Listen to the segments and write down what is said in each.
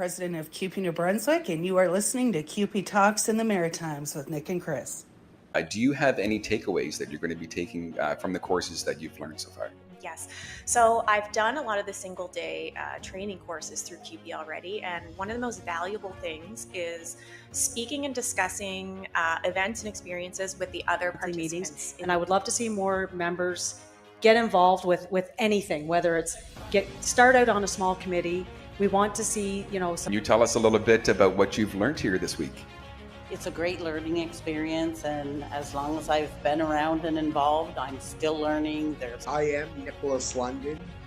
president of CUPE New Brunswick, and you are listening to CUPE Talks in the Maritimes with Nick and Chris. Do you have any takeaways that you're going to be taking from the courses that you've learned so far? Yes. So I've done a lot of the single day training courses through CUPE already. And one of the most valuable things is speaking and discussing events and experiences with the other participants. And I would love to see more members get involved with anything, whether it's start out on a small committee. We want to see, Can you tell us a little bit about what you've learned here this week? It's a great learning experience, and as long as I've been around and involved, I'm still learning. I am Nick Wes,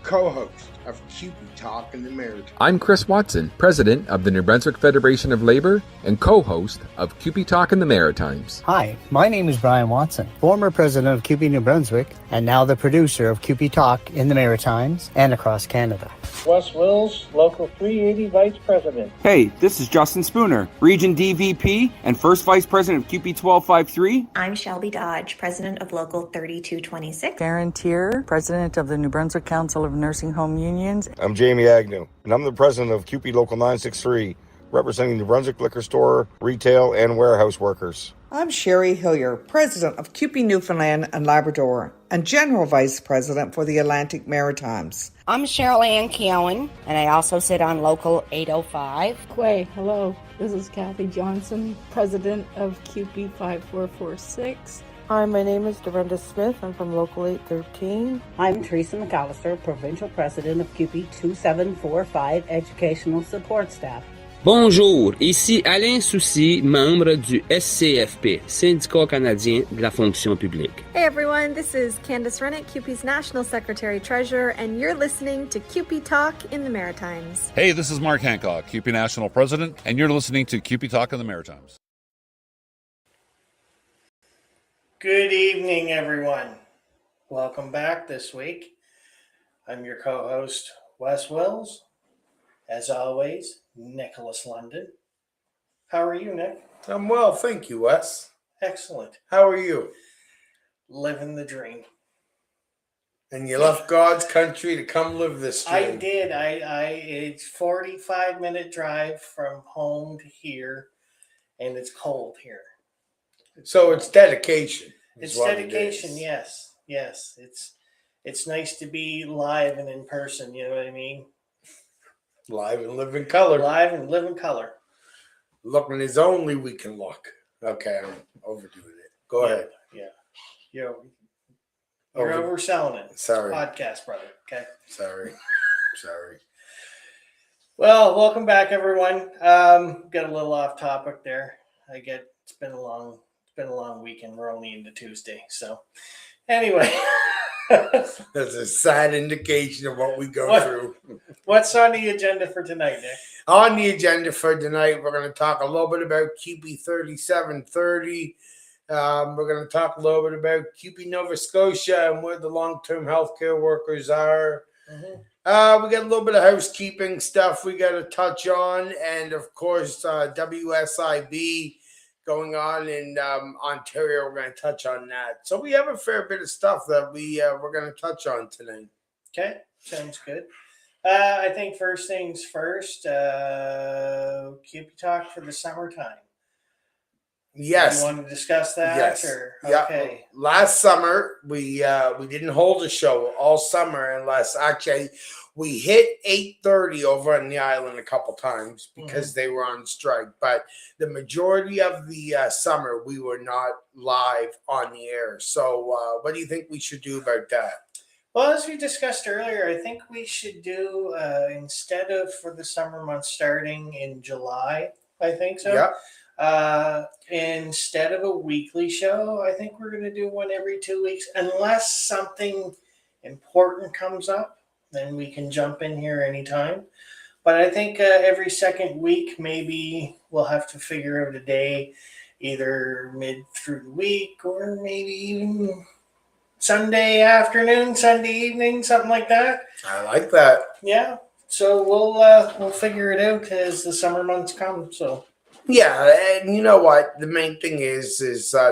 co-host of CUPE Talk in the Maritimes. I'm Chris Watson, president of the New Brunswick Federation of Labour and co-host of CUPE Talk in the Maritimes. Hi, my name is Brian Watson, former president of CUPE New Brunswick and now the producer of CUPE Talk in the Maritimes and across Canada. Wes Wills, Local 380 Vice President. Hey, this is Justin Spooner, Region DVP and First Vice President of CUPE 1253. I'm Shelby Dodge, President of Local 3226. Karen Tier, President of the New Brunswick Council of Nursing Home Unions. I'm Jamie Agnew, and I'm the President of CUPE Local 963, representing New Brunswick liquor store, retail, and warehouse workers. I'm Sherry Hillier, President of CUPE Newfoundland and Labrador, and General Vice President for the Atlantic Maritimes. I'm Cheryl Ann Keown, and I also sit on Local 805. Quay, hello. This is Kathy Johnson, President of CUPE 5446. Hi, my name is Dorinda Smith. I'm from Local 813. I'm Teresa McAllister, Provincial President of CUPE 2745 Educational Support Staff. Bonjour, ici Alain Soucy, membre du SCFP, Syndicat canadien de la fonction publique. Hey everyone, this is Candace Rennick, CUPE's National Secretary Treasurer, and you're listening to CUPE Talk in the Maritimes. Hey, this is Mark Hancock, CUPE National President, and you're listening to CUPE Talk in the Maritimes. Good evening, everyone. Welcome back this week. I'm your co-host, Wes Wills. As always, Nicholas London. How are you, Nick? I'm well, thank you, Wes. Excellent. How are you? Living the dream. And you left God's country to come live this dream. I did. It's 45-minute drive from home to here, and it's cold here. So it's dedication. It's dedication, yes. Yes. It's nice to be live and in person, you know what I mean? Live and live in color. Live and live in color. Looking as only we can look. Okay, I'm overdoing it. Go ahead. Yeah. You're overselling it. Sorry. It's a podcast, brother. Okay. Sorry. Well, welcome back, everyone. Got a little off topic there. It's been a long weekend. We're only into Tuesday. So anyway. That's a sad indication of what we go through. What's on the agenda for tonight, Nick? On the agenda for tonight, we're going to talk a little bit about CUPE 3730. We're going to talk a little bit about CUPE Nova Scotia and where the long-term healthcare workers are. Mm-hmm. We got a little bit of housekeeping stuff we got to touch on. And, of course, WSIB going on in Ontario. We're going to touch on that. So we have a fair bit of stuff that we're going to touch on tonight. Okay, sounds good. I think first things first, CUPE Talk for the summertime. Yes. You want to discuss that? Yes. Or? Okay. Yeah. Last summer, we didn't hold a show all summer unless actually we hit 8:30 over on the island a couple times because they were on strike. But the majority of the summer, we were not live on the air. So what do you think we should do about that? Well, as we discussed earlier, I think we should do, instead of for the summer months starting in July, I think so. Yeah. Instead of a weekly show, I think we're going to do one every 2 weeks, unless something important comes up. Then we can jump in here anytime. But I think every second week, maybe we'll have to figure out a day, either mid through the week or maybe even Sunday afternoon, Sunday evening, something like that. I like that. Yeah. So we'll figure it out as the summer months come. So. Yeah, and you know what? The main thing is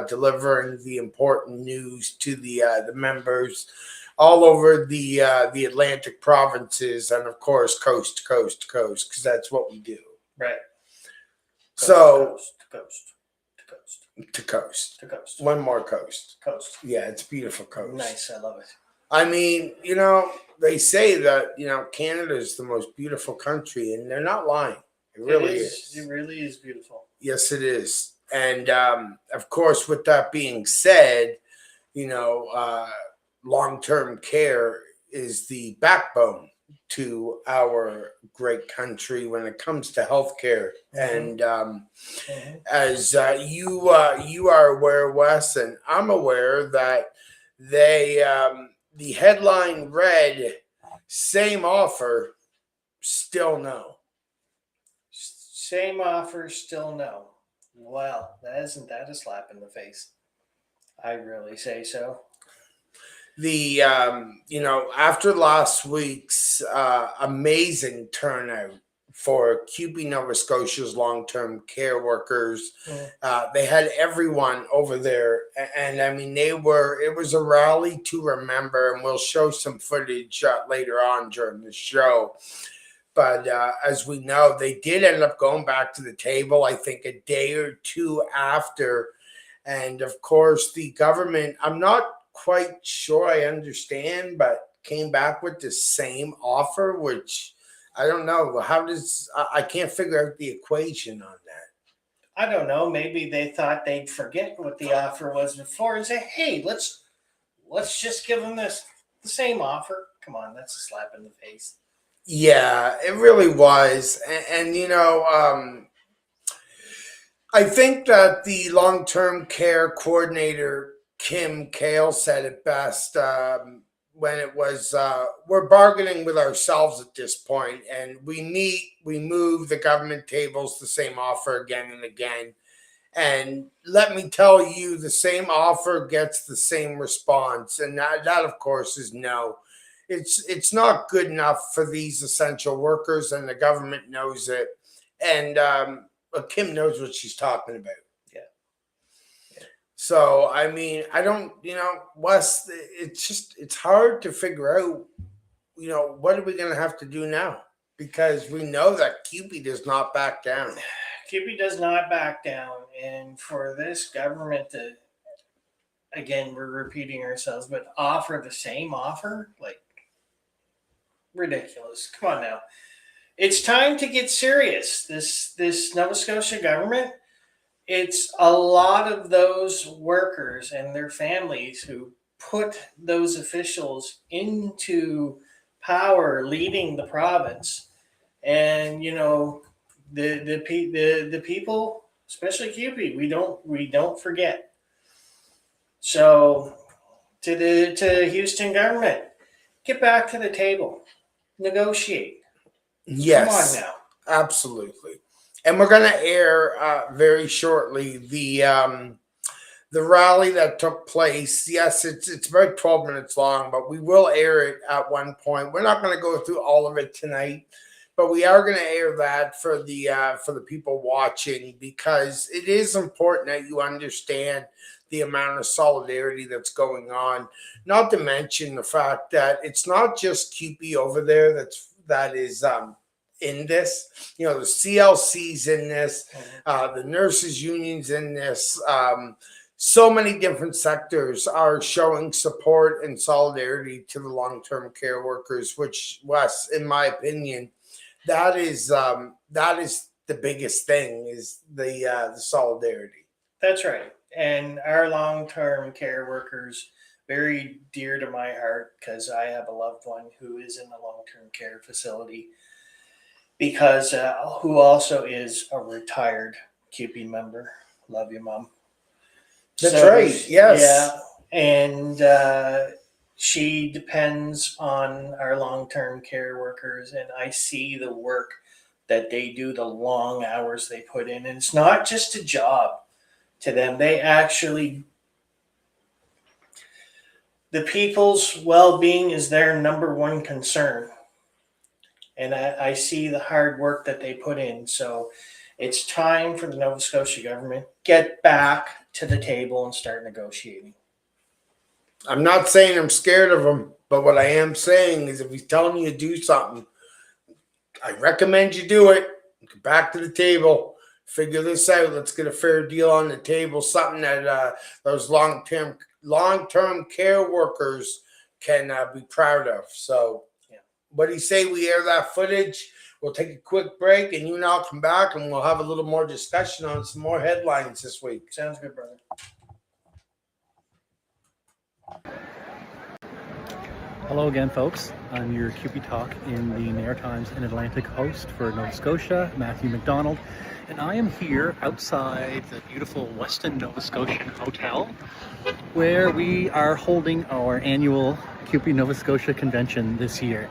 delivering the important news to the members all over the Atlantic provinces and, of course, coast to coast to coast, because that's what we do. Right. So to coast. to coast. To coast. One more coast. Coast. Yeah, it's a beautiful coast. Nice. I love it. I mean, they say that, Canada is the most beautiful country, and they're not lying. It really is. It really is beautiful. Yes, it is. And of course, with that being said, long-term care is the backbone to our great country when it comes to healthcare. And as you are aware, Wes, and I'm aware that the headline read, "Same offer, still no." Same offer, still no. Well, isn't that a slap in the face? I really say so. The after last week's amazing turnout for CUPE Nova Scotia's long-term care workers, they had everyone over there, and I mean it was a rally to remember, and we'll show some footage later on during the show. But as we know, they did end up going back to the table, I think a day or two after. And of course, the government, I'm not quite sure I understand, but came back with the same offer, which I don't know. I can't figure out the equation on that. I don't know. Maybe they thought they'd forget what the offer was before and say, hey, let's just give them the same offer. Come on, that's a slap in the face. Yeah, it really was. And I think that the long-term care coordinator, Kim Kale, said it best when it was, we're bargaining with ourselves at this point, and we move the government tables the same offer again and again. And let me tell you, the same offer gets the same response. And that of course, is no. It's not good enough for these essential workers, and the government knows it. And Kim knows what she's talking about. Yeah. So, I mean, I don't, Wes, it's hard to figure out, what are we going to have to do now? Because we know that CUPE does not back down. CUPE does not back down. And for this government to, again, we're repeating ourselves, but offer the same offer, like, ridiculous. Come on now. It's time to get serious. This Nova Scotia government, it's a lot of those workers and their families who put those officials into power leading the province. And the people, especially CUPE, we don't forget. So to Houston government, get back to the table. Negotiate. Yes. Come on now. Absolutely. And we're going to air very shortly the rally that took place. Yes, it's about 12 minutes long, but we will air it at one point. We're not going to go through all of it tonight, but we are going to air that for the people watching, because it is important that you understand the amount of solidarity that's going on. Not to mention the fact that it's not just CUPE over there that is in this. The CLC's in this, the nurses unions in this. So many different sectors are showing support and solidarity to the long-term care workers, which, Wes, in my opinion, that is the biggest thing, is the solidarity. That's right. And our long-term care workers, very dear to my heart, because I have a loved one who is in a long-term care facility, because who also is a retired CUPE member. Love you, Mom. That's right. Yes. Yeah. And she depends on our long-term care workers, and I see the work that they do, the long hours they put in. And it's not just a job to them. They actually, the people's well-being is their number one concern. And I see the hard work that they put in. So it's time for the Nova Scotia government get back to the table and start negotiating. I'm not saying I'm scared of him, but what I am saying is, if he's telling you to do something, I recommend you do it. back to the table. Figure this out. Let's get a fair deal on the table. Something that those long-term care workers can be proud of. So, what do you say we air that footage? We'll take a quick break, and you and I'll come back, and we'll have a little more discussion on some more headlines this week. Sounds good, brother. Hello again, folks. I'm your CUPE Talk in the Maritimes and Atlantic host for Nova Scotia, Matthew McDonald, and I am here outside the beautiful Westin Nova Scotian Hotel, where we are holding our annual CUPE Nova Scotia convention this year.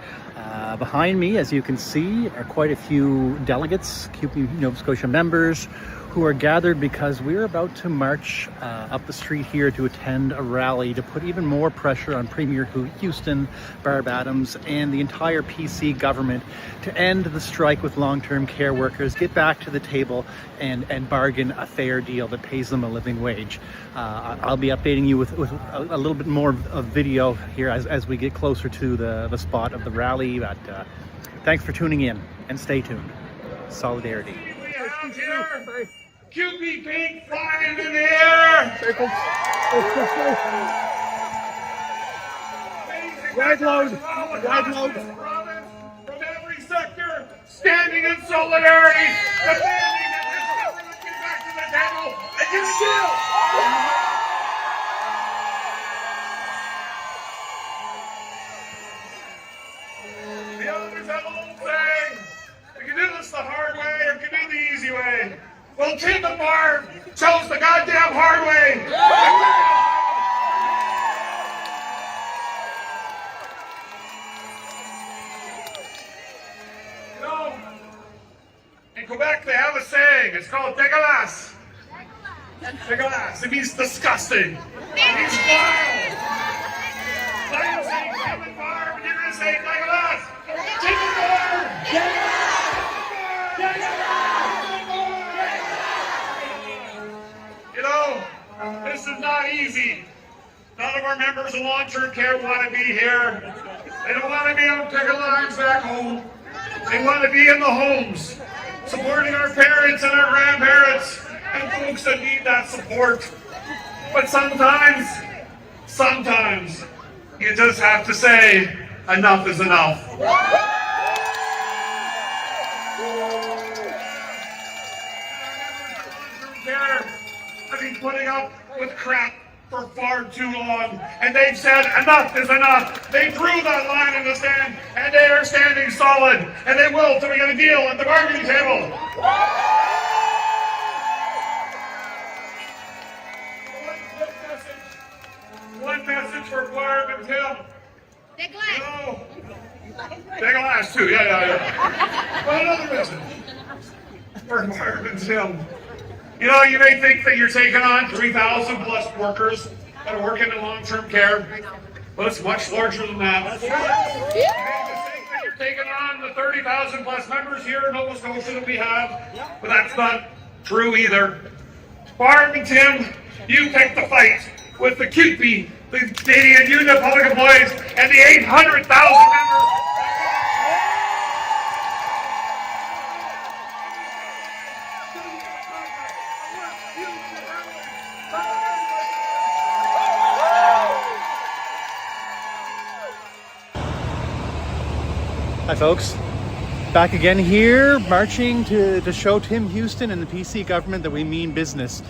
Behind me, as you can see, are quite a few delegates, CUPE Nova Scotia members, who are gathered because we're about to march up the street here to attend a rally to put even more pressure on Premier Houston, Barb Adams, and the entire PC government to end the strike with long-term care workers, get back to the table, and bargain a fair deal that pays them a living wage. I'll be updating you with a little bit more of video here as we get closer to the spot of the rally. But thanks for tuning in, and stay tuned. Solidarity. CUPE pink flying in the air! Ride load! Ride load! From every sector, standing in solidarity, demanding that this government get back to the table and get a deal! The others have a little saying, you can do this the hard way or you can do the easy way. Well, Tim and Barb chose the goddamn hard way. You know, in Quebec they have a saying. It's called dégueulasse. Dégueulasse. It means disgusting. It means wild. I'm saying Tim and Barb, and you're going to say dégueulasse. Tim and Barb. You know, this is not easy. None of our members of long-term care want to be here. They don't want to be on picket lines back home. They want to be in the homes, supporting our parents and our grandparents and folks that need that support. But sometimes, you just have to say, enough is enough. I've been putting up with crap for far too long, and they've said enough is enough. They drew that line in the sand, and they are standing solid, and they will till we get a deal at the bargaining table. One message for Barb and Tim. Dégueulasse too, yeah. But another message for Barb and Tim. You know, you may think that you're taking on 3,000 plus workers that are working in long-term care, but it's much larger than that. You may think that you're taking on the 30,000 plus members here in Nova Scotia that we have, but that's not true either. Barb and Tim, you picked the fight with the CUPE, the Canadian Union of Public Employees, and the 800,000 members. Hi folks, back again here, marching to show Tim Houston and the PC government that we mean business.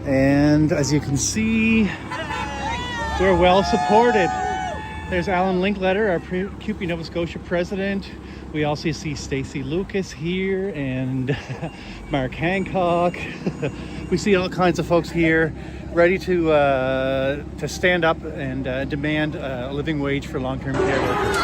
And as you can see, we're well supported. There's Alan Linkletter, our CUPE Nova Scotia president. We also see Stacey Lucas here and Mark Hancock. We see all kinds of folks here ready to stand up and demand a living wage for long-term care workers.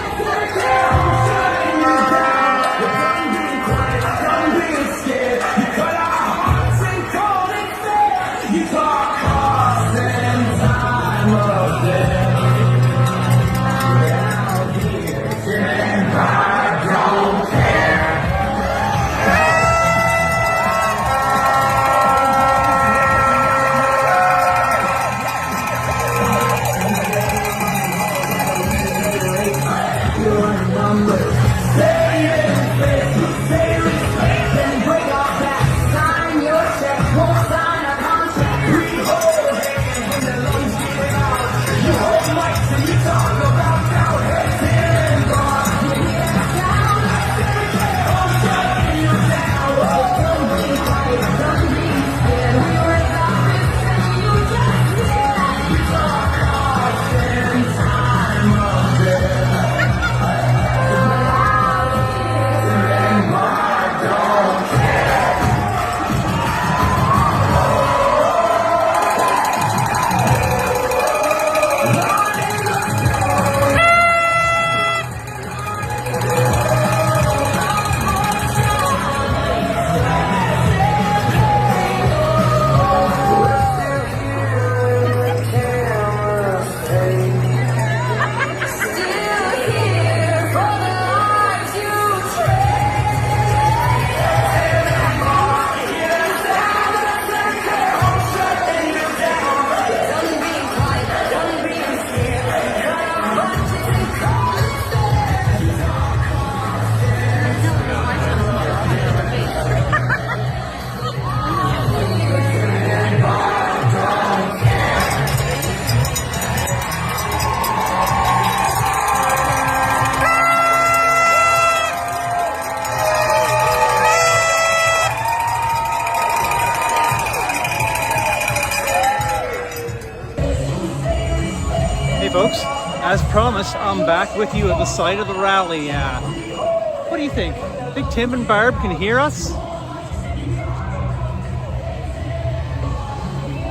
folks. As promised, I'm back with you at the site of the rally. What do you think? Think Tim and Barb can hear us?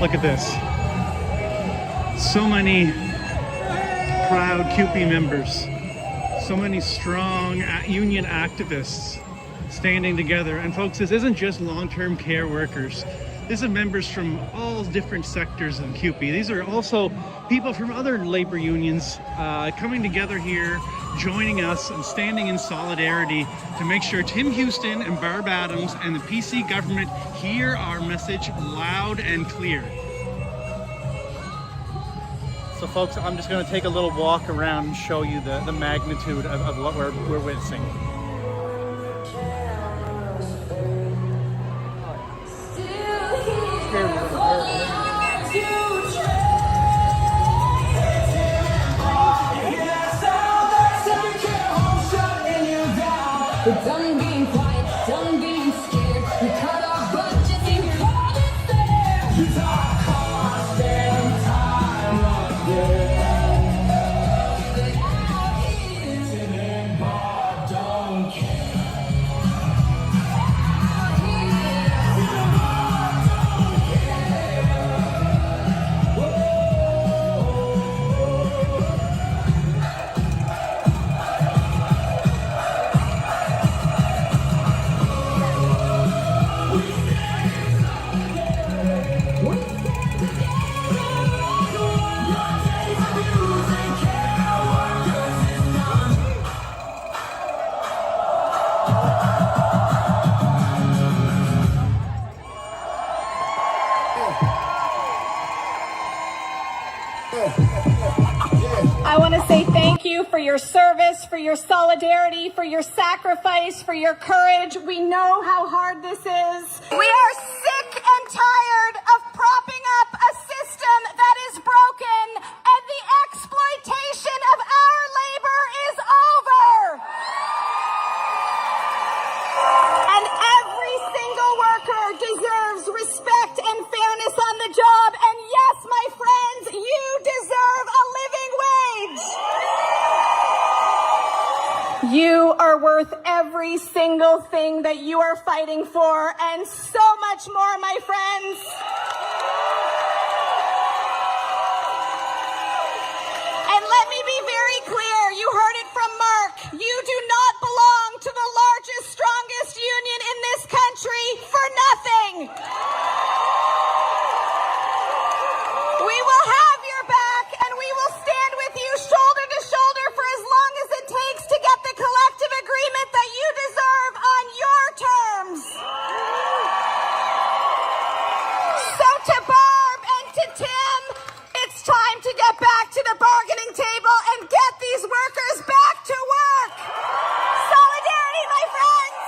Look at this. So many proud CUPE members. So many strong union activists standing together. And folks, this isn't just long-term care workers. This is members from all different sectors of CUPE. These are also people from other labor unions coming together here, joining us and standing in solidarity to make sure Tim Houston and Barb Adams and the PC government hear our message loud and clear. So folks, I'm just going to take a little walk around and show you the magnitude of what we're witnessing. Done being quiet, done being scared. We cut our budgets and call it fair. You talk cost and time again. But out here, Tim and Bob don't care. Out here, Tim and Bob don't care. Whoa. I want to say thank you for your service, for your solidarity, for your sacrifice, for your courage. We know how hard this is. We are sick and tired of propping up a system that is broken, and the exploitation of our labor is over. And every single worker deserves respect and fairness on the job. And yes, my friends, you deserve a living wage. You are worth every single thing that you are fighting for, and so much more, my friends. And let me be very clear, you heard it from Mark, you do not belong to the largest, strongest union in this country for nothing. We will have your back, and we will stand with you shoulder to shoulder for as long as it takes to get the collective agreement that you deserve on your terms. So to Barb and to Tim, it's time to get back to the bargaining table and get these workers back to work. Solidarity, my friends.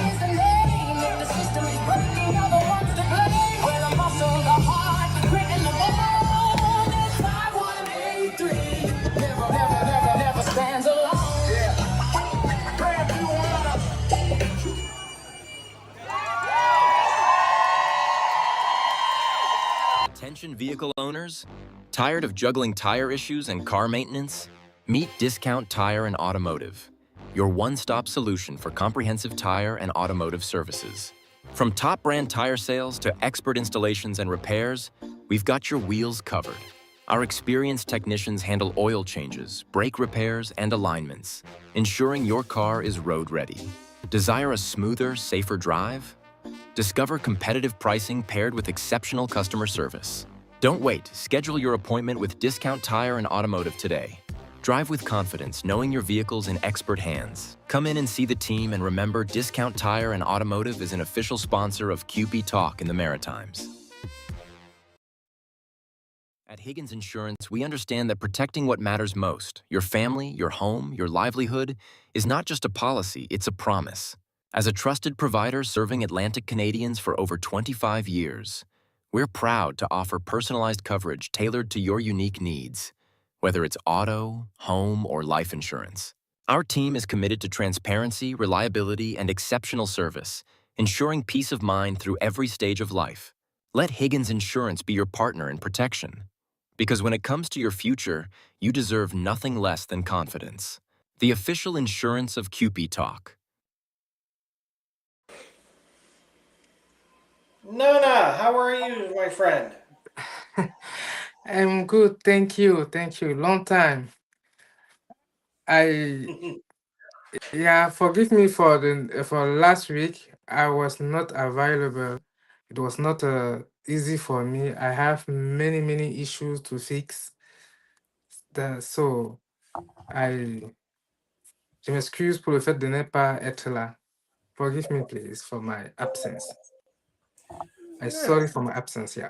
Is the name if the system is breaking, you're the ones to blame. Where the muscle, the heart, the grit, and the bone. It's 5183. Never, never, never, never stands alone. Attention vehicle owners, tired of juggling tire issues and car maintenance? Meet Discount Tire and Automotive, your one-stop solution for comprehensive tire and automotive services. From top brand tire sales to expert installations and repairs, we've got your wheels covered. Our experienced technicians handle oil changes, brake repairs, and alignments, ensuring your car is road ready. Desire a smoother, safer drive? Discover competitive pricing paired with exceptional customer service. Don't wait. Schedule your appointment with Discount Tire and Automotive today. Drive with confidence, knowing your vehicle's in expert hands. Come in and see the team, and remember, Discount Tire and Automotive is an official sponsor of CUPE Talk in the Maritimes. At Higgins Insurance, we understand that protecting what matters most, your family, your home, your livelihood, is not just a policy, it's a promise. As a trusted provider serving Atlantic Canadians for over 25 years, we're proud to offer personalized coverage tailored to your unique needs, whether it's auto, home, or life insurance. Our team is committed to transparency, reliability, and exceptional service, ensuring peace of mind through every stage of life. Let Higgins Insurance be your partner in protection. Because when it comes to your future, you deserve nothing less than confidence. The official insurance of CUPE Talk. Nona, how are you, my friend? I'm good, thank you, long time. Yeah, forgive me for last week. I was not available. It was not easy for me. I have many issues to fix. So je m'excuse pour le fait de ne pas être là. Forgive me, please, for my absence. I'm sorry for my absence. Yeah.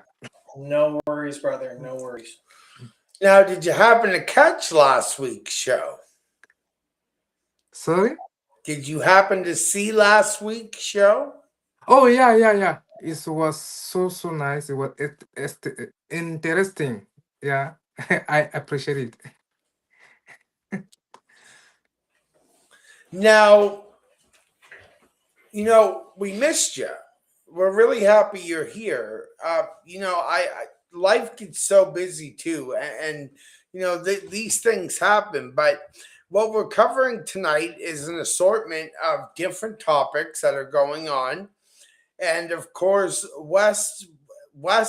No worries, brother. No worries. Now, did you happen to catch last week's show? Sorry? Did you happen to see last week's show? Oh, yeah. It was so nice. It was interesting. Yeah, I appreciate it. Now, we missed you. We're really happy you're here. I life gets so busy too, and these things happen. But what we're covering tonight is an assortment of different topics that are going on, and of course, Wes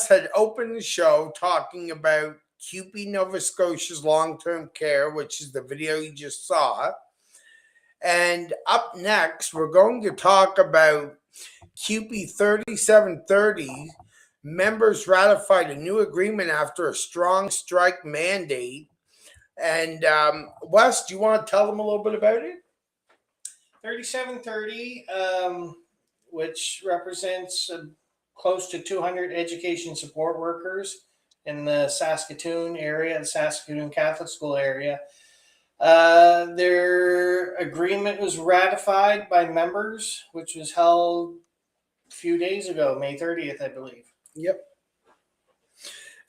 had opened the show talking about CUPE Nova Scotia's long-term care, which is the video you just saw. And up next, we're going to talk about CUPE 3730. Members ratified a new agreement after a strong strike mandate. And Wes, do you want to tell them a little bit about it? 3730, which represents close to 200 education support workers in the Saskatoon area, the Saskatoon Catholic School area. Their agreement was ratified by members, which was held a few days ago, May 30th, I believe. Yep.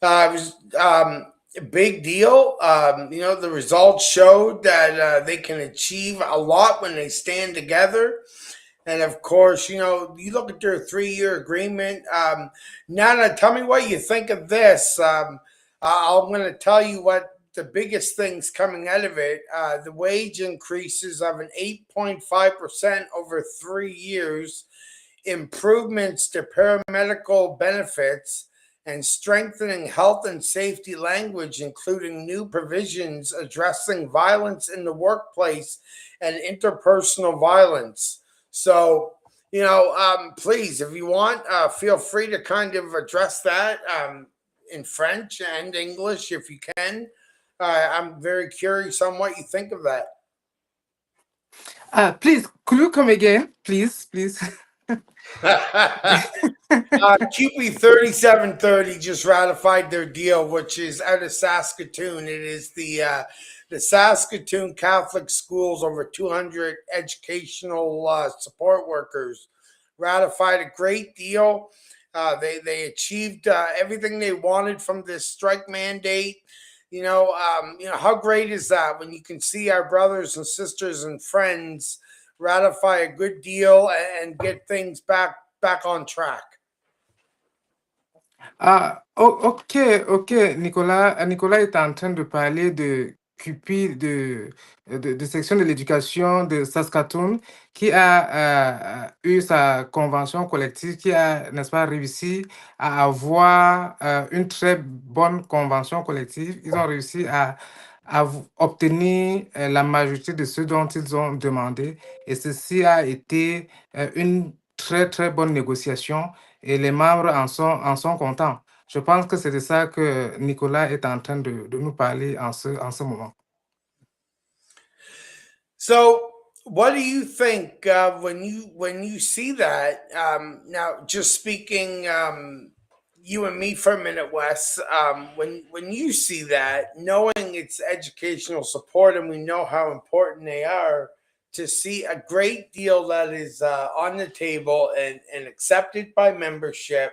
It was a big deal. The results showed that they can achieve a lot when they stand together. And of course, you look at their 3-year agreement. Nana, tell me what you think of this. I'm going to tell you what the biggest things coming out of it. The wage increases of an 8.5% over 3 years, improvements to paramedical benefits, and strengthening health and safety language, including new provisions addressing violence in the workplace and interpersonal violence. So, please, if you want, feel free to kind of address that in French and English if you can. I'm very curious on what you think of that. Please, could you come again? Please. CUPE 3730 just ratified their deal, which is out of Saskatoon. It is the Saskatoon Catholic Schools, over 200 educational support workers ratified a great deal. They achieved everything they wanted from this strike mandate. How great is that when you can see our brothers and sisters and friends ratify a good deal and get things back on track. Ok, Nicolas. Nicolas est en train de parler de CUPE, de section de l'éducation de Saskatoon, qui a eu sa convention collective, qui a, n'est-ce pas, réussi à avoir une très bonne convention collective. Ils ont réussi à obtenir la majorité de ce dont ils ont demandé. Et ceci a été une très bonne négociation et les membres en sont contents. Je pense que c'est de ça que Nicolas est en train de nous parler en ce moment. So, what do you think when you see that? Now, just speaking, you and me for a minute, Wes. When you see that, knowing it's educational support, and we know how important they are, to see a great deal that is on the table and accepted by membership,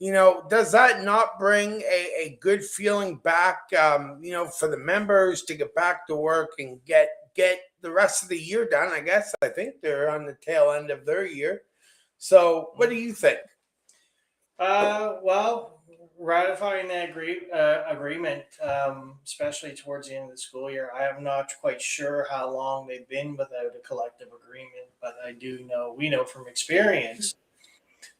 does that not bring a good feeling back, for the members to get back to work and get the rest of the year done? I think they're on the tail end of their year. So what do you think? Well, ratifying that agreement, especially towards the end of the school year. I am not quite sure how long they've been without a collective agreement, but we know from experience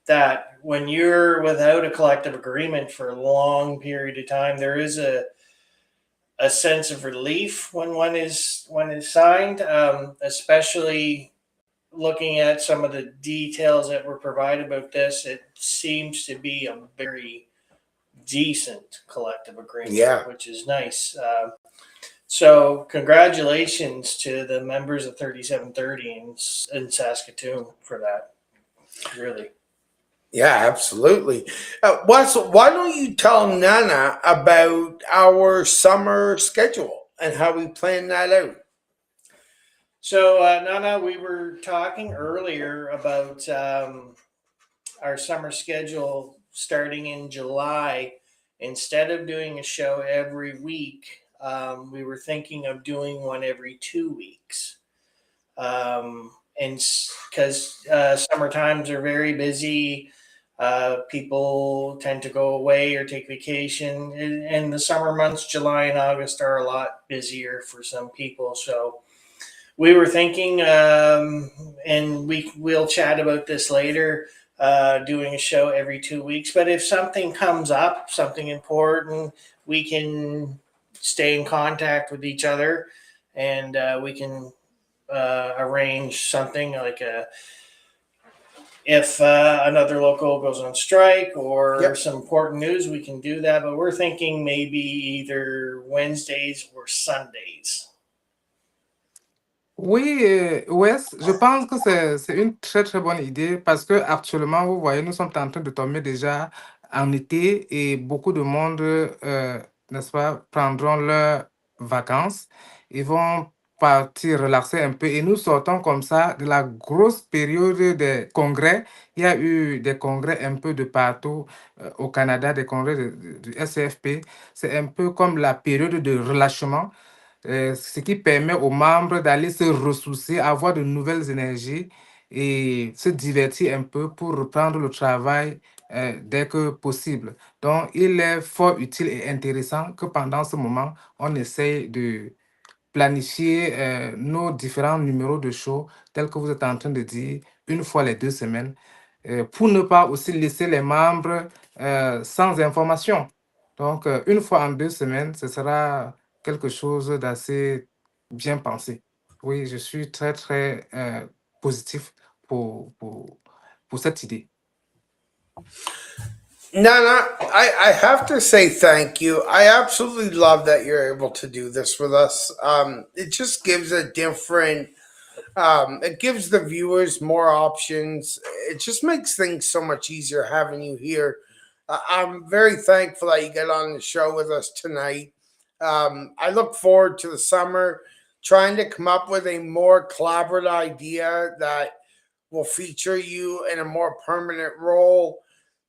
that when you're without a collective agreement for a long period of time, there is a sense of relief when one is signed, especially looking at some of the details that were provided about this. It seems to be a very decent collective agreement, Yeah. which is nice. So congratulations to the members of 3730 in Saskatoon for that. Really. Yeah, absolutely. Wes, why don't you tell Nana about our summer schedule and how we plan that out? So, Nana, we were talking earlier about our summer schedule starting in July. Instead of doing a show every week, we were thinking of doing one every 2 weeks. And because summer times are very busy, people tend to go away or take vacation. And the summer months, July and August, are a lot busier for some people. So we were thinking, and we'll chat about this later, doing a show every 2 weeks. But if something comes up, something important, we can stay in contact with each other, and we can arrange something like if another local goes on strike or some important news, we can do that. But we're thinking maybe either Wednesdays or Sundays. Oui, Wes, je pense que c'est une très très bonne idée parce que actuellement, vous voyez, nous sommes en train de tomber déjà en été et beaucoup de monde, n'est-ce pas, prendront leurs vacances et vont partir relaxer un peu. Et nous sortons comme ça de la grosse période des congrès. Il y a eu des congrès un peu de partout au Canada, des congrès du SCFP. C'est un peu comme la période de relâchement. Ce qui permet aux membres d'aller se ressourcer, avoir de nouvelles énergies et se divertir un peu pour reprendre le travail dès que possible. Donc, il est fort utile et intéressant que pendant ce moment, on essaye de planifier nos différents numéros de show, tels que vous êtes en train de dire, une fois les 2 semaines, pour ne pas aussi laisser les membres sans information. Donc, une fois en 2 semaines, ce sera quelque chose d'assez bien pensé. Oui, je suis très, très positif pour cette idée. Nana, I have to say thank you. I absolutely love that you're able to do this with us. It just gives a different, it gives the viewers more options. It just makes things so much easier having you here. I'm very thankful that you get on the show with us tonight. I look forward to the summer, trying to come up with a more collaborative idea that will feature you in a more permanent role,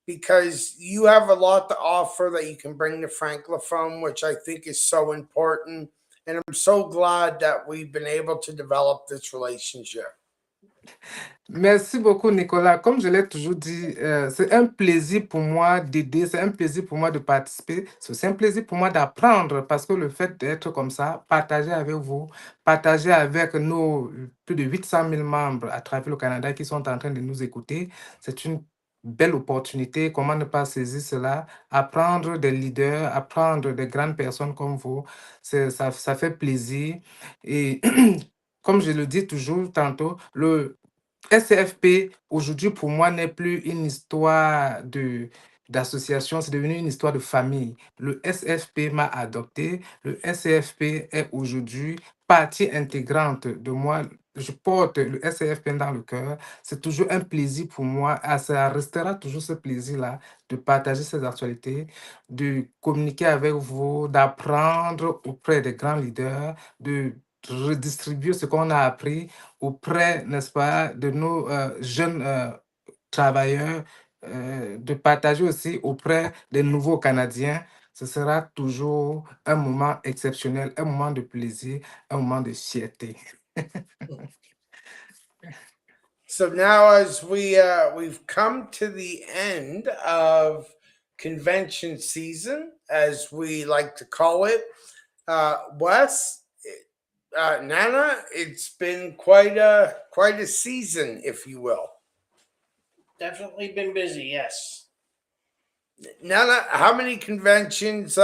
because you have a lot to offer that you can bring to Francophone, which I think is so important. And I'm so glad that we've been able to develop this relationship. Merci beaucoup, Nicolas. Comme je l'ai toujours dit, c'est un plaisir pour moi d'aider, c'est un plaisir pour moi de participer, c'est aussi un plaisir pour moi d'apprendre parce que le fait d'être comme ça, partager avec vous, partager avec nos plus de 800 000 membres à travers le Canada qui sont en train de nous écouter, c'est une belle opportunité. Comment ne pas saisir cela? Apprendre des leaders, apprendre des grandes personnes comme vous, ça fait plaisir. Et comme je le dis toujours tantôt, le SCFP, aujourd'hui, pour moi, n'est plus une histoire d'association, c'est devenu une histoire de famille. Le SCFP m'a adopté. Le SCFP est aujourd'hui partie intégrante de moi. Je porte le SCFP dans le cœur. C'est toujours un plaisir pour moi. Ça restera toujours ce plaisir-là de partager ces actualités, de communiquer avec vous, d'apprendre auprès des grands leaders, de redistribuer ce qu'on a appris auprès, n'est-ce pas, de nos jeunes travailleurs, de partager aussi auprès des nouveaux Canadiens. Ce sera toujours un moment exceptionnel, un moment de plaisir, un moment de fierté. So now, as we've come to the end of convention season, as we like to call it. Wes, Nana, it's been quite a season, if you will. Definitely been busy, yes. Nana, how many conventions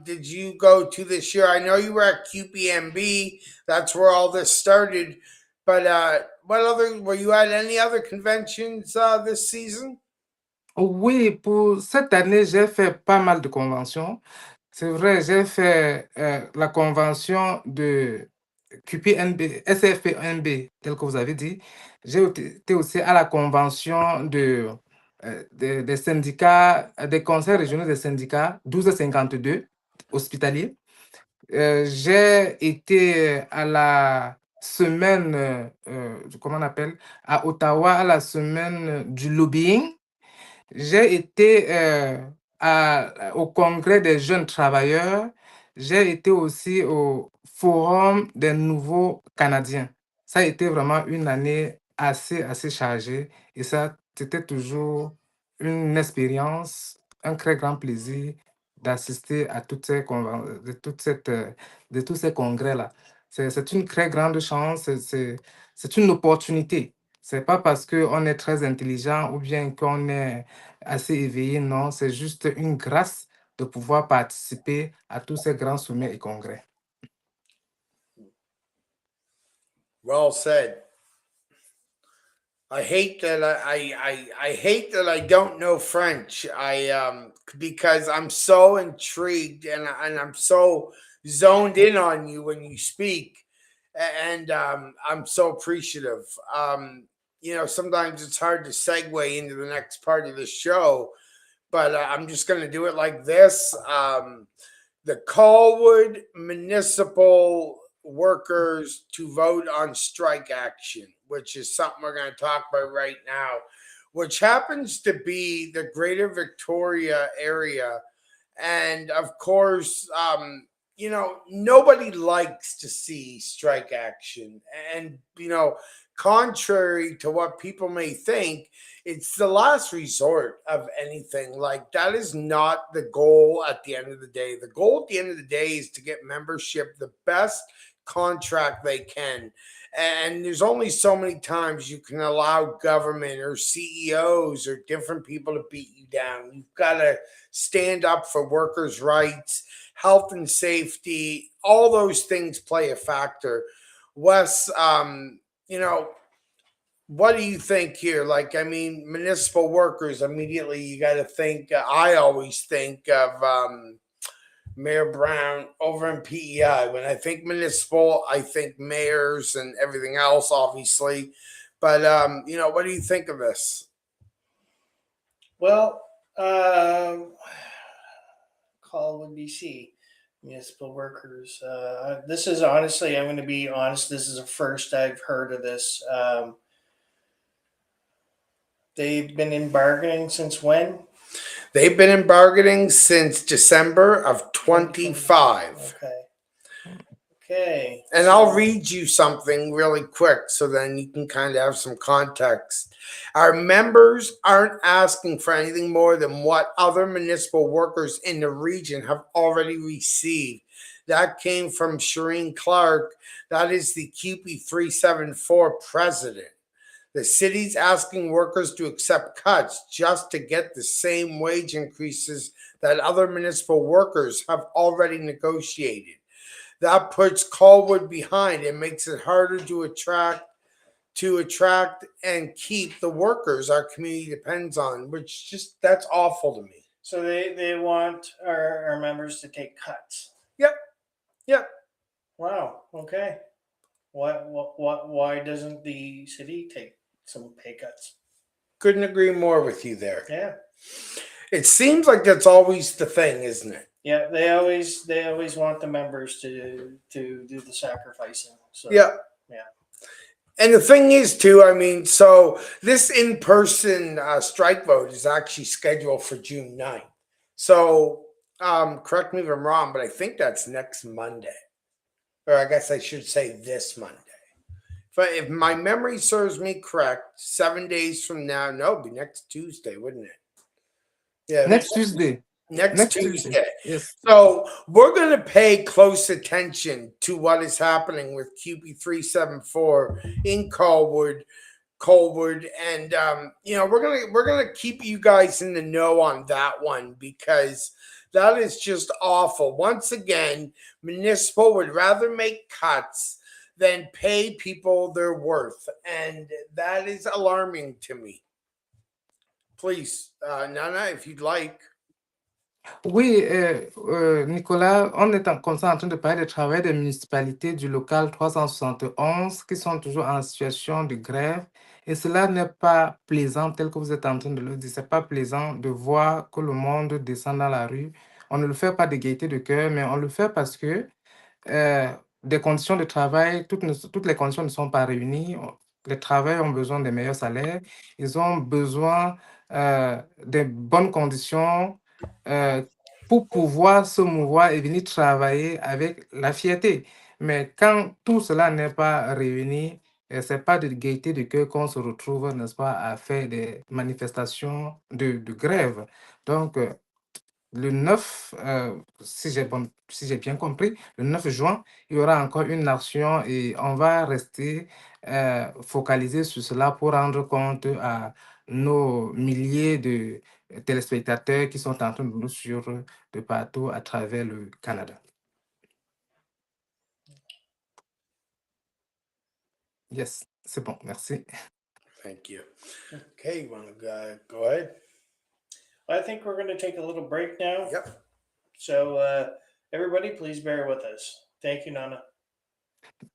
did you go to this year? I know you were at CUPE. That's where all this started. But were you at any other conventions this season? Oui, pour cette année, j'ai fait pas mal de conventions. C'est vrai, j'ai fait la convention de CUPE SFPNB, tel que vous avez dit. J'ai été aussi à la convention des syndicats, des conseils régionaux des syndicats 1252 hospitaliers. J'ai été à la semaine, comment on appelle, à Ottawa, à la semaine du lobbying. J'ai été au congrès des jeunes travailleurs. J'ai été aussi au forum des nouveaux Canadiens. Ça a été vraiment une année assez chargée et ça, c'était toujours une expérience, un très grand plaisir d'assister à de tous ces congrès-là. C'est une très grande chance, c'est une opportunité. C'est pas parce qu'on est très intelligent ou bien qu'on est assez éveillé, non, c'est juste une grâce de pouvoir participer à tous ces grands sommets et congrès. Well said. I hate that I hate that I don't know French. Because I'm so intrigued and I'm so zoned in on you when you speak, and I'm so appreciative. Sometimes it's hard to segue into the next part of the show, but I'm just going to do it like this. The Colwood Municipal workers to vote on strike action, which is something we're going to talk about right now, which happens to be the Greater Victoria area. And of course, nobody likes to see strike action. And, contrary to what people may think, it's the last resort of anything. Like, that is not the goal at the end of the day. The goal at the end of the day is to get membership the best contract they can. And there's only so many times you can allow government or CEOs or different people to beat you down. You've got to stand up for workers' rights, health and safety. All those things play a factor. Wes, what do you think here? Like, I mean, municipal workers, immediately you got to think, I always think of Mayor Brown over in PEI. When I think municipal, I think mayors and everything else, obviously. But, what do you think of this? Well, Colwood, BC, municipal workers. This is honestly, I'm going to be honest, this is the first I've heard of this. They've been in bargaining since when? They've been in bargaining since December of 25. Okay. And I'll read you something really quick so then you can kind of have some context. Our members aren't asking for anything more than what other municipal workers in the region have already received. That came from Shireen Clark. That is the CUPE 374 president. The city's asking workers to accept cuts just to get the same wage increases that other municipal workers have already negotiated. That puts Colwood behind and makes it harder to attract and keep the workers our community depends on, which that's awful to me. So they want our members to take cuts. Yep. Wow. Okay. Why doesn't the city take some pay cuts? Couldn't agree more with you there. Yeah. It seems like that's always the thing, isn't it? Yeah, they always want the members to do the sacrificing. So yeah. And the thing is, too, I mean, so this in-person strike vote is actually scheduled for June 9th. So correct me if I'm wrong, but I think that's next Monday. Or I guess I should say this Monday. If my memory serves me correct, 7 days from now, no, it'd be next Tuesday, wouldn't it? Yeah, Next Tuesday. Next Tuesday. Tuesday. Yes. So we're going to pay close attention to what is happening with CUPE 374 in Colwood, and we're gonna keep you guys in the know on that one, because that is just awful. Once again, municipal would rather make cuts than pay people their worth, and that is alarming to me. Please, Nana, if you'd like. Oui, Nicolas, on est comme ça en train de parler du travail des municipalités du local 371 qui sont toujours en situation de grève. Et cela n'est pas plaisant, tel que vous êtes en train de le dire. Ce n'est pas plaisant de voir que le monde descend dans la rue. On ne le fait pas de gaieté de cœur, mais on le fait parce que des conditions de travail, toutes les conditions ne sont pas réunies. Les travailleurs ont besoin de meilleurs salaires. Ils ont besoin de bonnes conditions pour pouvoir se mouvoir et venir travailler avec la fierté. Mais quand tout cela n'est pas réuni, ce n'est pas de gaieté de cœur qu'on se retrouve, n'est-ce pas, à faire des manifestations de grève. Donc, le 9, si j'ai bien compris, le 9 juin, il y aura encore une action et on va rester focalisé sur cela pour rendre compte à nos milliers de téléspectateurs qui sont en train de nous suivre de partout à travers le Canada. Yes, c'est bon, merci. Thank you. Okay, you want to go ahead? I think we're going to take a little break now. Yep. So everybody, please bear with us. Thank you, Nana.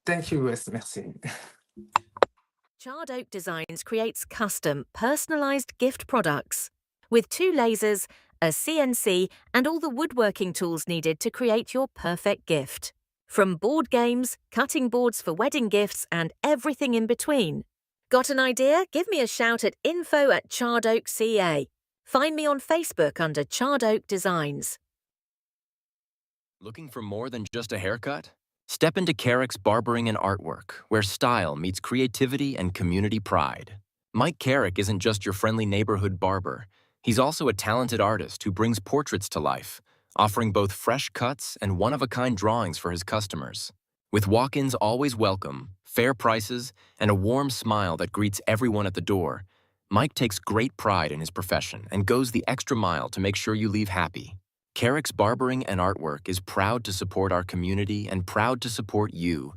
Thank you, Wes. Merci. Charred Oak Designs creates custom, personalized gift products with 2 lasers, a CNC, and all the woodworking tools needed to create your perfect gift. From board games, cutting boards for wedding gifts, and everything in between. Got an idea? Give me a shout at info@CharredOak.ca. Find me on Facebook under Charred Oak Designs. Looking for more than just a haircut? Step into Carrick's Barbering and Artwork, where style meets creativity and community pride. Mike Carrick isn't just your friendly neighborhood barber. He's also a talented artist who brings portraits to life, offering both fresh cuts and one-of-a-kind drawings for his customers. With walk-ins always welcome, fair prices, and a warm smile that greets everyone at the door, Mike takes great pride in his profession and goes the extra mile to make sure you leave happy. Carrick's Barbering and Artwork is proud to support our community and proud to support you.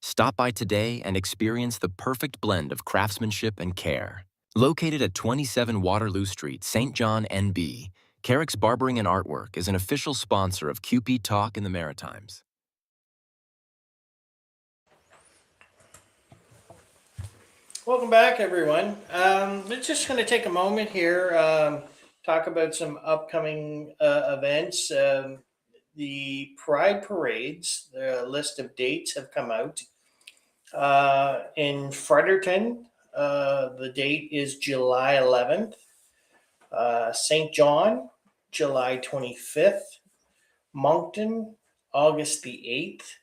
Stop by today and experience the perfect blend of craftsmanship and care. Located at 27 Waterloo Street, St. John, NB, Carrick's Barbering and Artwork is an official sponsor of CUPE Talk in the Maritimes. Welcome back, everyone. We're just going to take a moment here, talk about some upcoming events. The Pride Parades, the list of dates have come out. In Fredericton, the date is July 11th. St. John, July 25th. Moncton, August the 8th.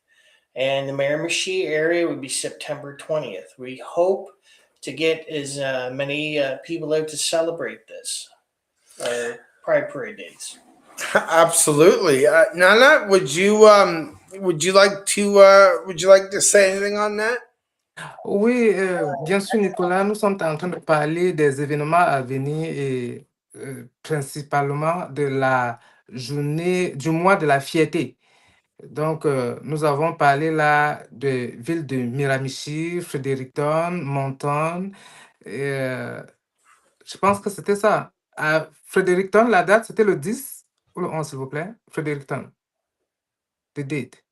And the Miramichi area would be September 20th. We hope to get as many people out to celebrate this Pride Parade days. Absolutely, Nana. Would you like to say anything on that? Oui, bien sûr, Nicolas, nous sommes en train de parler des événements à venir et principalement de la journée du mois de la fierté. Donc, nous avons parlé là de villes de Miramichi, Fredericton, Moncton. Je pense que c'était ça. À Fredericton, la date, c'était le 10 ou le 11, s'il vous plaît. Fredericton. The date.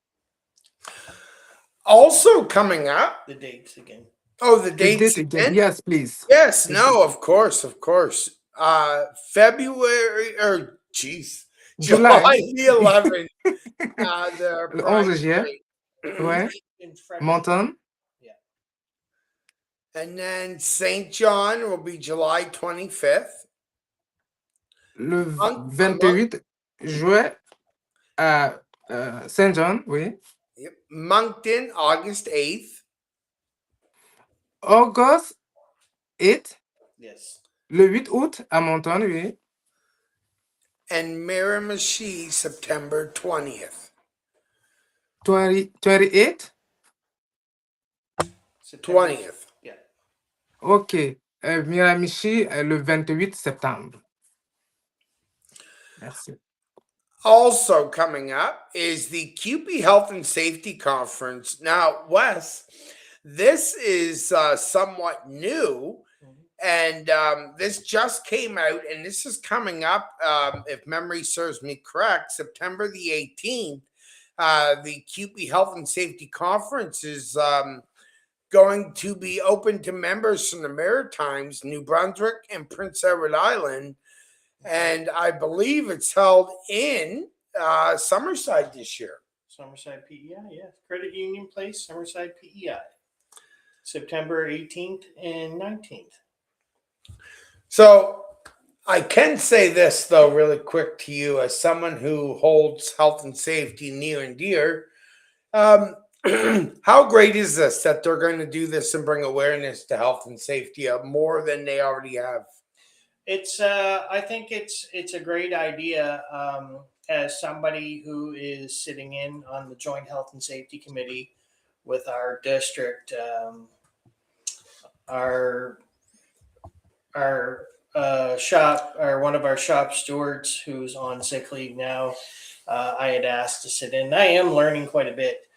Also coming up. The dates again. Oh, the dates again? Yes, please. Yes, no, of course. February, or July the 11th. Le 11 juillet. Ouais. Moncton. Yeah. And then St. John will be July 25th. Le 28 juillet à St. John, oui. Yep. Moncton, August 8th. August 8. Yes. Le 8 août à Moncton, oui. and Miramichi, September 20th. 28? 20th. Yeah. OK. Miramichi, le 28 septembre. Merci. Also coming up is the CUPE Health and Safety Conference. Now, Wes, this is somewhat new, and this just came out, and this is coming up, if memory serves me correct, September the 18th. The CUPE Health and Safety Conference is going to be open to members from the Maritimes, New Brunswick, and Prince Edward Island. And I believe it's held in Summerside this year. Summerside PEI, yes. Credit Union Place, Summerside PEI. September 18th and 19th. So I can say this, though, really quick to you, as someone who holds health and safety near and dear. How great is this that they're going to do this and bring awareness to health and safety more than they already have? It's I think it's a great idea. As somebody who is sitting in on the Joint Health and Safety Committee with our district, our shop, or one of our shop stewards who's on sick leave now, I had asked to sit in. I am learning quite a bit.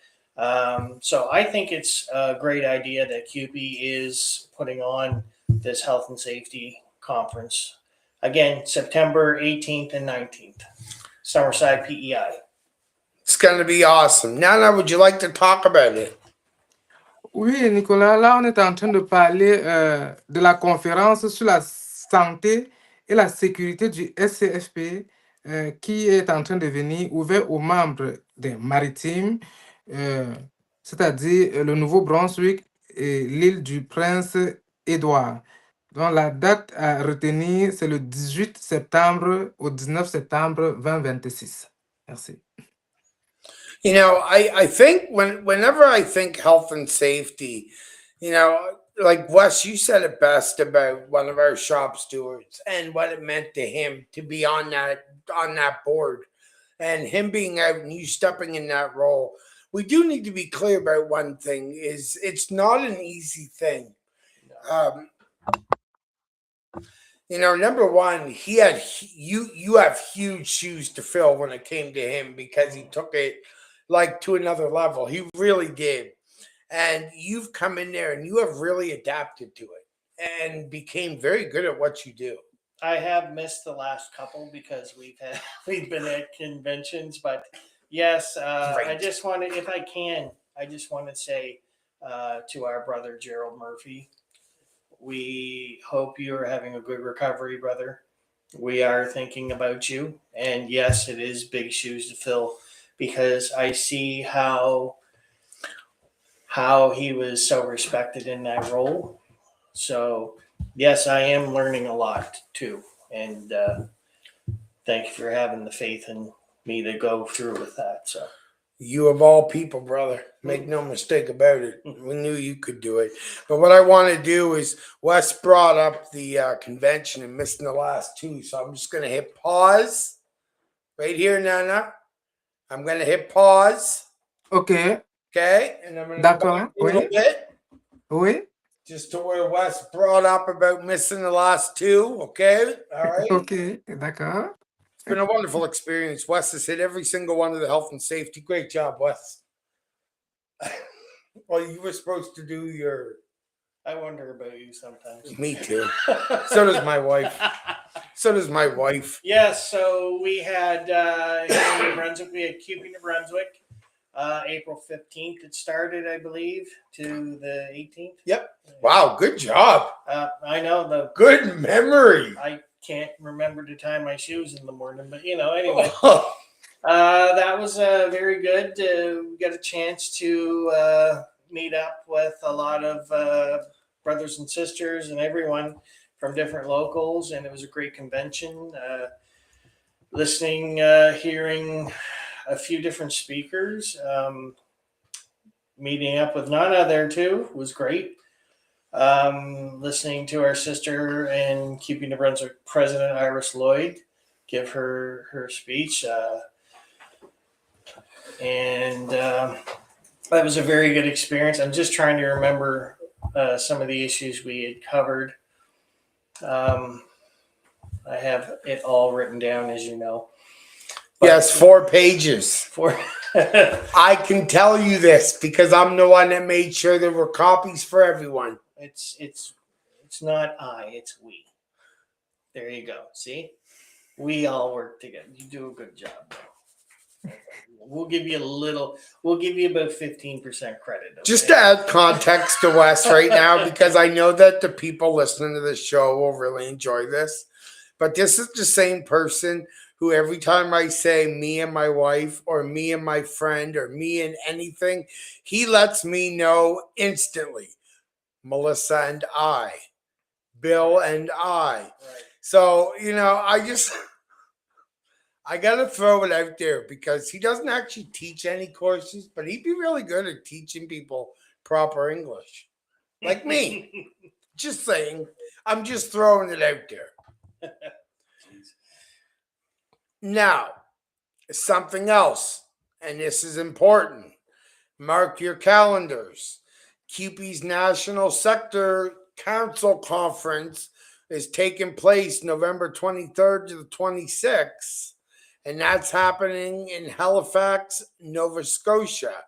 So I think it's a great idea that CUPE is putting on this health and safety conference. Again, September 18th and 19th, Summerside PEI. It's going to be awesome. Nana, would you like to talk about it? Oui, Nicolas, là, on est en train de parler de la conférence sur la santé et la sécurité du SCFP qui est en train de venir ouvert aux membres des Maritimes, c'est-à-dire le Nouveau-Brunswick et l'île du Prince-Édouard. Donc, la date à retenir, c'est le 18 septembre au 19 septembre 2026. Merci. You know, I think whenever I think health and safety, you know, like Wes, you said it best about one of our shop stewards and what it meant to him to be on that board, and him being out and you stepping in that role. We do need to be clear about one thing: is it's not an easy thing. You know, number one, you have huge shoes to fill when it came to him, because he took it like to another level. He really did. And you've come in there and you have really adapted to it and became very good at what you do. I have missed the last couple because we've been at conventions, but yes, I just want to, if I can, I just want to say to our brother Gerald Murphy, we hope you are having a good recovery, brother. We are thinking about you, and yes, it is big shoes to fill, because I see how he was so respected in that role. So yes, I am learning a lot too, and thank you for having the faith in me to go through with that. So you of all people, brother, make no mistake about it. We knew you could do it. But what I want to do is, Wes brought up the convention and missing the last two, so I'm just going to hit pause right here, Nana. I'm going to hit pause. Okay. Okay, and I'm going to go back a little bit. Oui. Just to where Wes brought up about missing the last two. Okay, all right. Okay, d'accord. It's been a wonderful experience. Wes has hit every single one of the health and safety. Great job, Wes. Well, you were supposed to do your... I wonder about you sometimes. Me too. So does my wife. So does my wife. Yes, so we had in New Brunswick, we had CUPE New Brunswick, April 15th. It started, I believe, to the 18th. Yep. Wow, good job. I know. The good memory. I can't remember to tie my shoes in the morning, but you know, anyway. That was very good. We got a chance to meet up with a lot of brothers and sisters and everyone from different locals, and it was a great convention. Listening, hearing a few different speakers, meeting up with Nana there too was great. Listening to our sister and CUPE New Brunswick President Iris Lloyd give her speech. And that was a very good experience. I'm just trying to remember some of the issues we had covered. I have it all written down, as you know. But yes, 4 pages. 4. I can tell you this because I'm the one that made sure there were copies for everyone. It's not it's we. There you go. See, we all work together. You do a good job. We'll give you about 15% credit. Okay? Just to add context to Wes right now, because I know that the people listening to the show will really enjoy this. But this is the same person who every time I say me and my wife or me and my friend or me and anything, he lets me know instantly. Melissa and I, Bill and I. Right. So, I got to throw it out there because he doesn't actually teach any courses, but he'd be really good at teaching people proper English. Like me. Just saying. I'm just throwing it out there. Now, something else, and this is important. Mark your calendars. CUPE's National Sector Council Conference is taking place November 23rd to the 26th, and that's happening in Halifax, Nova Scotia.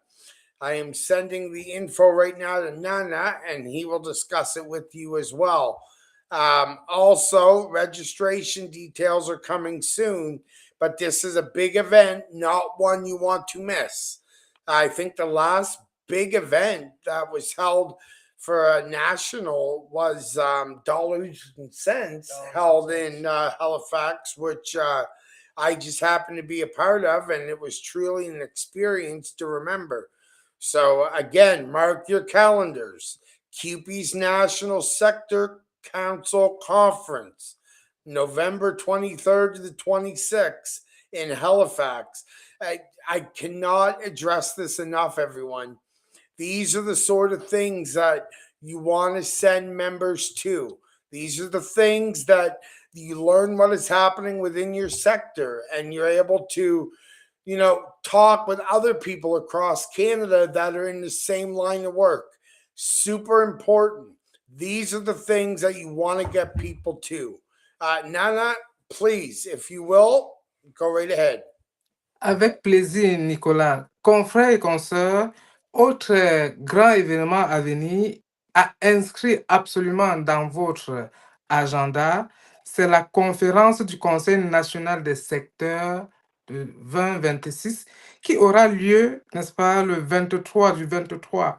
I am sending the info right now to Nana, and he will discuss it with you as well. Also, registration details are coming soon, but this is a big event, not one you want to miss. I think the last big event that was held for a national was Dollars and Cents held in Halifax, which I just happened to be a part of, and it was truly an experience to remember. So again, mark your calendars. CUPE's National Sector Council Conference, November 23rd to the 26th in Halifax. I cannot address this enough, everyone. These are the sort of things that you want to send members to. These are the things that you learn what is happening within your sector, and you're able to, talk with other people across Canada that are in the same line of work. Super important. These are the things that you want to get people to. Nana, please, if you will, go right ahead. Avec plaisir, Nicolas. Confrères et consoeurs, autre grand événement à venir à inscrire absolument dans votre agenda, c'est la conférence du Conseil national des secteurs de 2026 qui aura lieu, n'est-ce pas, du 23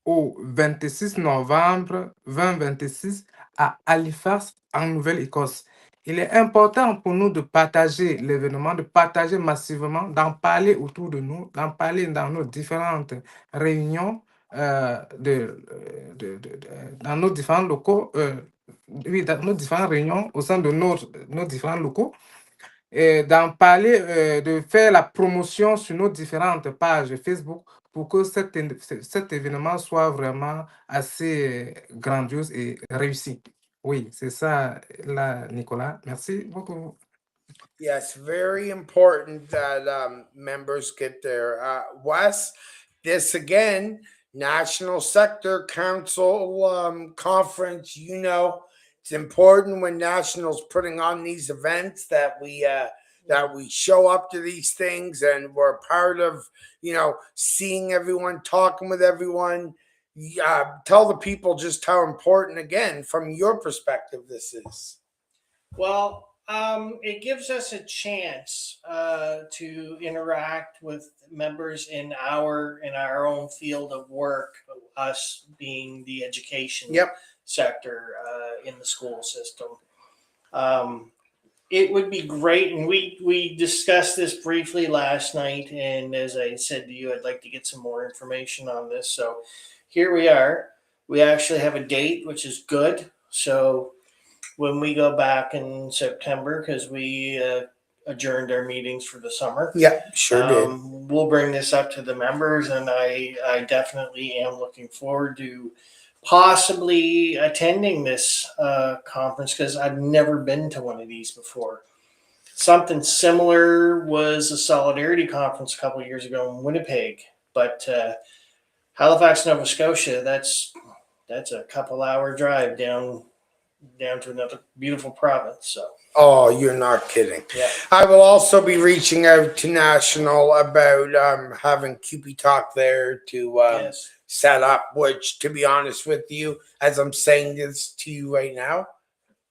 au 26 novembre 2026 à Halifax, en Nouvelle-Écosse. Il est important pour nous de partager l'événement, de partager massivement, d'en parler autour de nous, d'en parler dans nos différentes réunions, dans nos différents locaux, dans nos différentes réunions au sein de nos différents locaux, et d'en parler, de faire la promotion sur nos différentes pages Facebook pour que cet événement soit vraiment assez grandiose et réussi. Oui, c'est ça, là, Nicolas. Merci beaucoup. Yes, very important that members get there. Wes, this again, National Sector Council Conference, it's important when National's putting on these events that we show up to these things and we're part of, seeing everyone, talking with everyone. Tell the people just how important, again, from your perspective, this is. Well, it gives us a chance to interact with members in our own field of work, us being the education sector in the school system. It would be great, and we discussed this briefly last night, and as I said to you, I'd like to get some more information on this. So here we are. We actually have a date, which is good. So when we go back in September, because we adjourned our meetings for the summer. Yeah, sure did. We'll bring this up to the members, and I definitely am looking forward to possibly attending this conference because I've never been to one of these before. Something similar was a Solidarity Conference a couple of years ago in Winnipeg, but Halifax, Nova Scotia, that's a couple-hour drive down to another beautiful province. So. Oh, you're not kidding. Yeah. I will also be reaching out to National about having CUPE Talk there to Yes. set up, which, to be honest with you, as I'm saying this to you right now,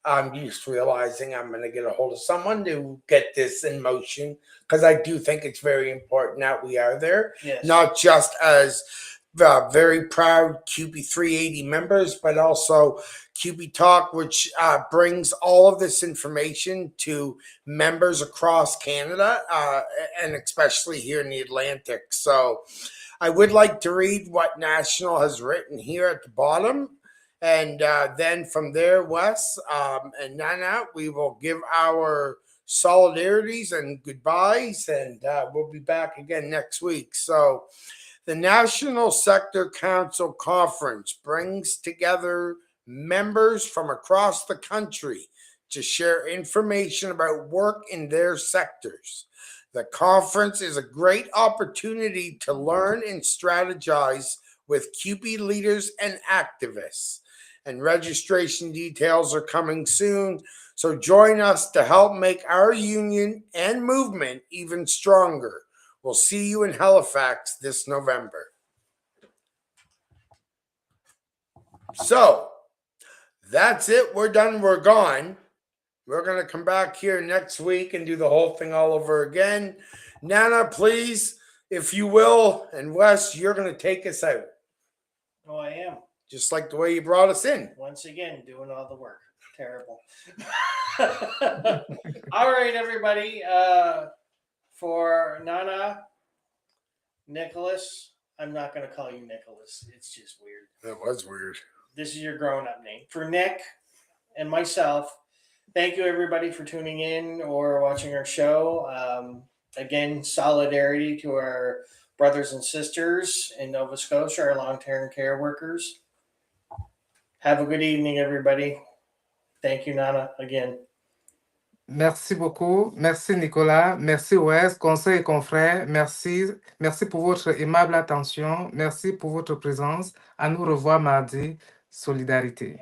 I'm just realizing I'm going to get a hold of someone to get this in motion, because I do think it's very important that we are there, Yes. not just as very proud CUPE 380 members, but also CUPE Talk, which brings all of this information to members across Canada, and especially here in the Atlantic. So I would like to read what National has written here at the bottom. And then from there, Wes and Nana, we will give our solidarities and goodbyes, and we'll be back again next week. So the National Sector Council Conference brings together members from across the country to share information about work in their sectors. The conference is a great opportunity to learn and strategize with CUPE leaders and activists. And registration details are coming soon, so join us to help make our union and movement even stronger. We'll see you in Halifax this November. So that's it. We're done. We're gone. We're going to come back here next week and do the whole thing all over again. Nana, please, if you will, and Wes, you're going to take us out. Oh, I am. Just like the way you brought us in. Once again, doing all the work. Terrible. All right, everybody. For Nana, Nicholas, I'm not going to call you Nicholas. It's just weird. That was weird. This is your grown-up name. For Nick and myself, thank you, everybody, for tuning in or watching our show. Again, solidarity to our brothers and sisters in Nova Scotia, our long-term care workers. Have a good evening, everybody. Thank you, Nana, again. Merci beaucoup. Merci, Nicolas. Merci, Wes, conseil et confrères. Merci. Merci pour votre aimable attention. Merci pour votre présence. À nous revoir mardi. Solidarité.